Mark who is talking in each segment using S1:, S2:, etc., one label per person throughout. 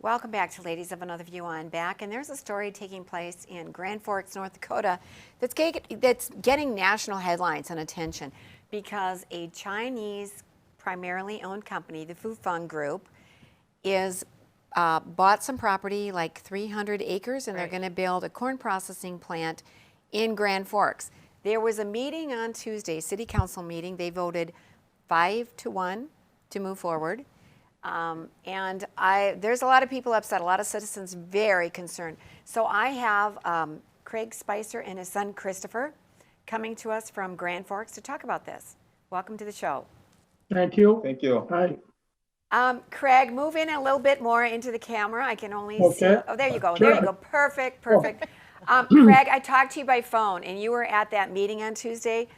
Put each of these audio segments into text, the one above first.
S1: Welcome back to Ladies of Another View on Back. And there's a story taking place in Grand Forks, North Dakota that's getting national headlines and attention because a Chinese primarily owned company, the Fufeng Group, is bought some property, like 300 acres, and they're going to build a corn processing plant in Grand Forks. There was a meeting on Tuesday, city council meeting. They voted 5-1 to move forward. There's a lot of people upset, a lot of citizens very concerned. So I have Craig Spicer and his son Christopher coming to us from Grand Forks to talk about this. Welcome to the show.
S2: Thank you.
S3: Thank you.
S2: Hi.
S1: Craig, move in a little bit more into the camera. I can only see. Oh, there you go.
S2: Sure.
S1: There you go. Perfect. Perfect. Craig, I talked to you by phone, and you were at that meeting on Tuesday.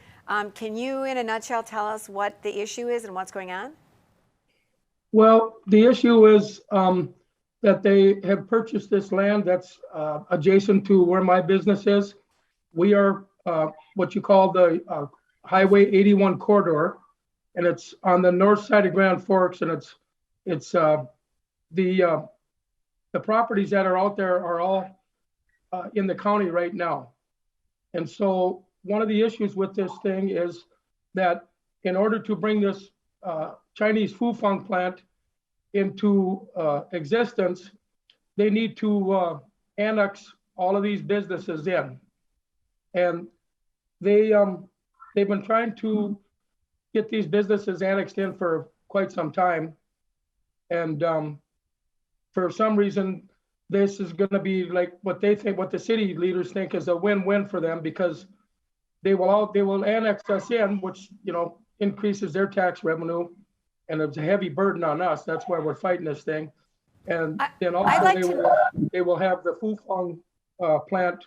S1: Can you, in a nutshell, tell us what the issue is and what's going on?
S2: Well, the issue is that they have purchased this land that's adjacent to where my business is. We are what you call the Highway 81 corridor, and it's on the north side of Grand Forks, and it's the properties that are out there are all in the county right now. And so one of the issues with this thing is that in order to bring this Chinese Fufeng plant into existence, they need to annex all of these businesses in. And they've been trying to get these businesses annexed in for quite some time. And for some reason, this is going to be like what they think, what the city leaders think is a win-win for them, because they will annex us in, which, you know, increases their tax revenue, and it's a heavy burden on us. That's why we're fighting this thing. And then also they will have the Fufeng plant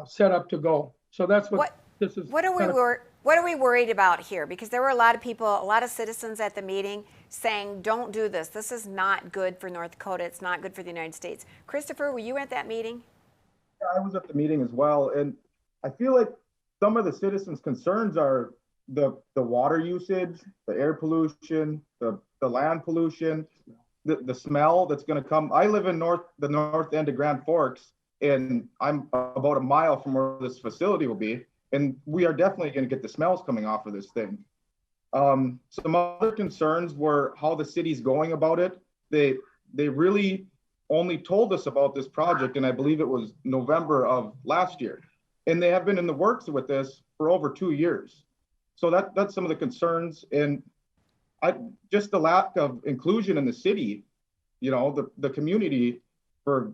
S2: set up to go. So that's what this is.
S1: What are we worried about here? Because there were a lot of people, a lot of citizens at the meeting saying, don't do this. This is not good for North Dakota. It's not good for the United States. Christopher, were you at that meeting?
S3: Yeah, I was at the meeting as well. And I feel like some of the citizens' concerns are the water usage, the air pollution, the land pollution, the smell that's going to come. I live in the north end of Grand Forks, and I'm about a mile from where this facility will be. And we are definitely going to get the smells coming off of this thing. Some other concerns were how the city's going about it. They really only told us about this project, and I believe it was November of last year. And they have been in the works with this for over 2 years. So that's some of the concerns. And just the lack of inclusion in the city, you know, the community for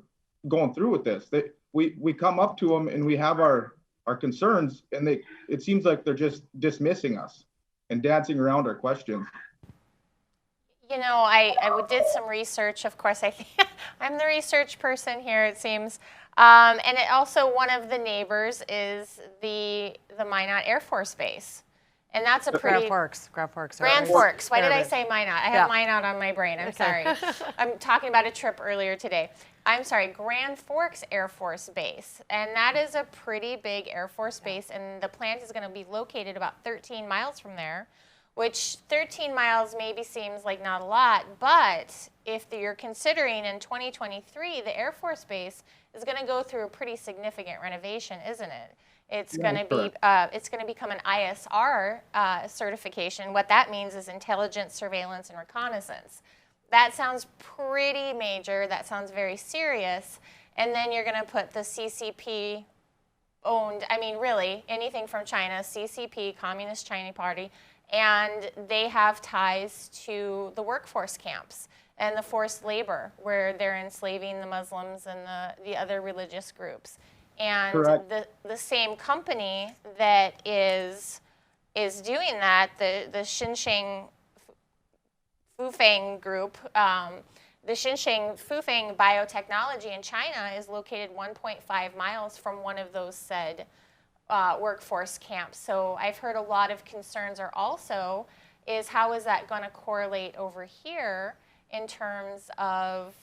S3: going through with this. We come up to them and we have our concerns, and it seems like they're just dismissing us and dancing around our questions.
S4: You know, I did some research. Of course, I think I'm the research person here, it seems. And it also, one of the neighbors is the Minot Air Force Base. And that's a pretty...
S1: Grand Forks.
S4: Why did I say Minot? I have Minot on my brain. I'm sorry. I'm talking about a trip earlier today. I'm sorry, Grand Forks Air Force Base. And that is a pretty big Air Force base. And the plant is going to be located about 13 miles from there, which 13 miles maybe seems like not a lot. But if you're considering in 2023, the Air Force Base is going to go through a pretty significant renovation, isn't it? It's going to be, it's going to become an ISR certification. What that means is intelligence, surveillance, and reconnaissance. That sounds pretty major. That sounds very serious. And then you're going to put the CCP owned, I mean, really, anything from China, CCP, Communist China Party, and they have ties to the workforce camps and the forced labor where they're enslaving the Muslims and the other religious groups. And the same company that is doing that, the Xinjiang Fufeng Group, the Xinjiang Fufeng Biotechnology in China is located 1.5 miles from one of those said workforce camps. So I've heard a lot of concerns are also is how is that going to correlate over here in terms of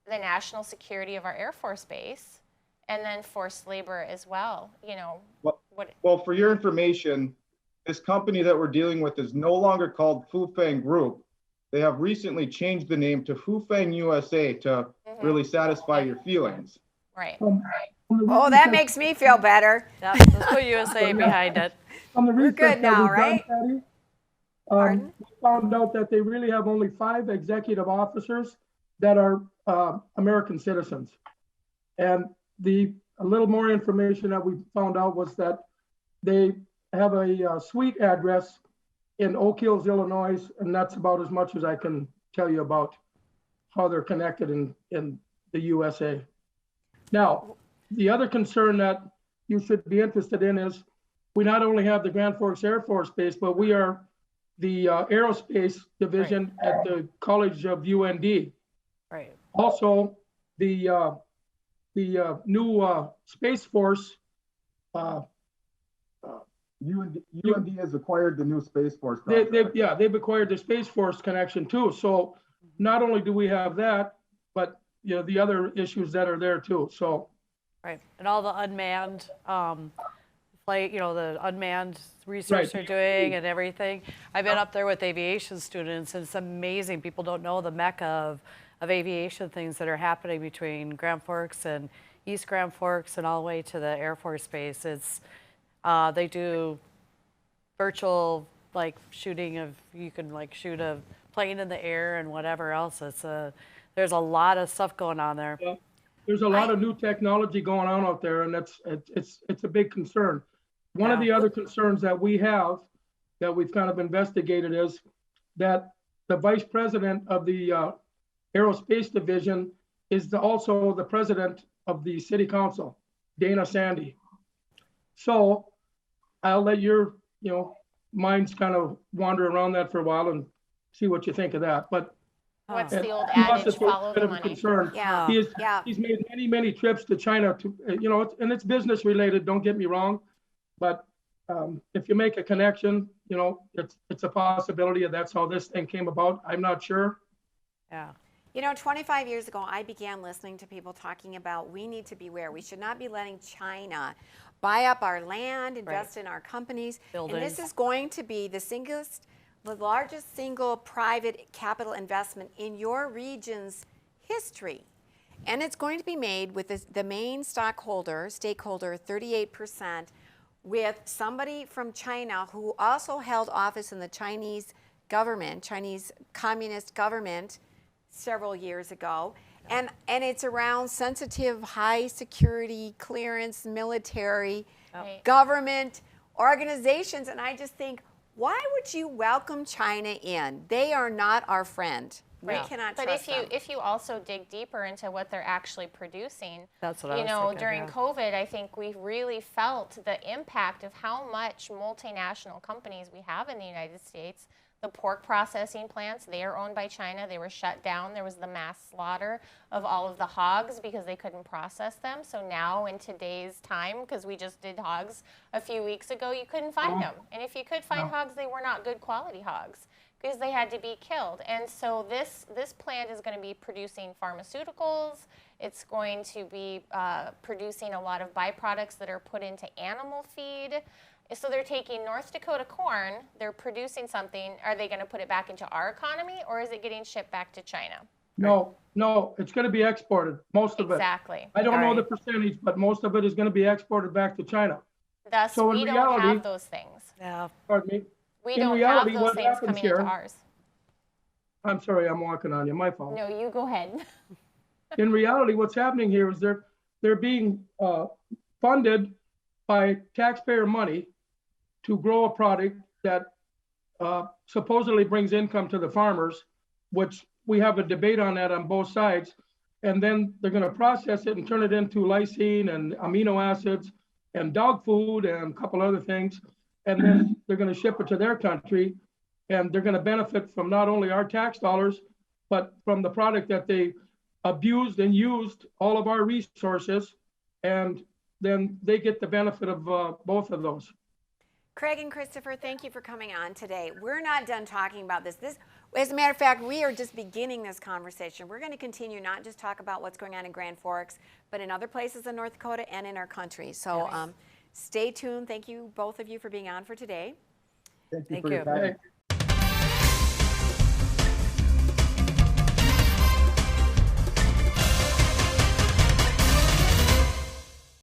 S4: the national security of our Air Force Base? And then forced labor as well, you know.
S3: Well, for your information, this company that we're dealing with is no longer called Fufeng Group. they have recently changed the name to Fufeng USA to really satisfy your feelings.
S4: Right.
S1: Oh, that makes me feel better.
S5: Yep, let's put USA behind it.
S2: From the
S1: We're
S2: research
S1: good
S2: that
S1: now,
S2: we've done,
S1: right?
S2: Patty,
S1: Pardon?
S2: we found out that they really have only 5 executive officers that are American citizens. And a little more information that we found out was that they have a suite address in Oak Hills, Illinois, and that's about as much as I can tell you about how they're connected in the USA. Now, the other concern that you should be interested in is we not only have the Grand Forks Air Force Base, but we are the aerospace division at the College of UND.
S5: Right.
S2: Also, the new Space Force.
S3: UND has acquired the new Space Force.
S2: They've acquired the Space Force connection too. So not only do we have that, but the other issues that are there too. So.
S5: Right, and all the unmanned flight, the unmanned research they're doing and everything. I've been up there with aviation students, and it's amazing. People don't know the mecca of aviation things that are happening between Grand Forks and East Grand Forks and all the way to the Air Force Base. It's they do virtual shooting of, you can shoot a plane in the air and whatever else. There's a lot of stuff going on there.
S2: Yeah. There's a lot of new technology going on out there, and it's a big concern. One of the other concerns that we have, that we've kind of investigated, is that the vice president of the aerospace division is also the president of the city council, Dana Sandy. So I'll let your minds kind of wander around that for a while and see what you think of that. But
S4: What's the old
S2: to us,
S4: adage,
S2: it's a
S4: follow
S2: bit
S4: the
S2: of a
S4: money?
S2: concern.
S1: Yeah.
S2: He's made many trips to China to, and it's business related, don't get me wrong. But if you make a connection, it's a possibility that that's how this thing came about. I'm not sure.
S5: Yeah.
S1: 25 years ago, I began listening to people talking about we need to beware. We should not be letting China buy up our land, invest in our companies.
S5: Buildings.
S1: And this is going to be the largest single private capital investment in your region's history. And it's going to be made with the main stakeholder, 38%, with somebody from China who also held office in the Chinese government, Chinese communist government, several years ago. And it's around sensitive, high security clearance, military, government organizations. And I just think, why would you welcome China in? They are not our friend. We cannot trust them.
S4: But if you also dig deeper into what they're actually producing,
S5: that's what I was thinking,
S4: during COVID, I think we really felt the impact of how much multinational companies we have in the United States. The pork processing plants, they are owned by China. They were shut down. There was the mass slaughter of all of the hogs because they couldn't process them. So now in today's time, because we just did hogs a few weeks ago, you couldn't find them. And if you could find hogs, they were not good quality hogs because they had to be killed. And so this plant is going to be producing pharmaceuticals. It's going to be producing a lot of byproducts that are put into animal feed. So they're taking North Dakota corn, they're producing something. Are they going to put it back into our economy, or is it getting shipped back to China?
S2: No, it's going to be exported, most of it.
S4: Exactly.
S2: I don't know the percentage, but most of it is going to be exported back to China.
S4: Thus,
S2: so
S4: we don't have those things.
S5: Yeah.
S2: Pardon me?
S4: We don't have those things coming into ours.
S2: I'm sorry, I'm walking on you, my fault.
S4: No, you go ahead.
S2: In reality, what's happening here is they're being funded by taxpayer money to grow a product that supposedly brings income to the farmers, which we have a debate on that on both sides. And then they're going to process it and turn it into lysine and amino acids and dog food and a couple other things. And then they're going to ship it to their country. And they're going to benefit from not only our tax dollars, but from the product that they abused and used all of our resources. And then they get the benefit of both of those.
S1: Craig and Christopher, thank you for coming on today. We're not done talking about this. As a matter of fact, we are just beginning this conversation. We're going to continue not just talk about what's going on in Grand Forks, but in other places in North Dakota and in our country. So stay tuned. Thank you, both of you, for being on for today.
S3: Thank you
S5: Thank
S3: for your
S5: you.
S3: time.
S2: Hey,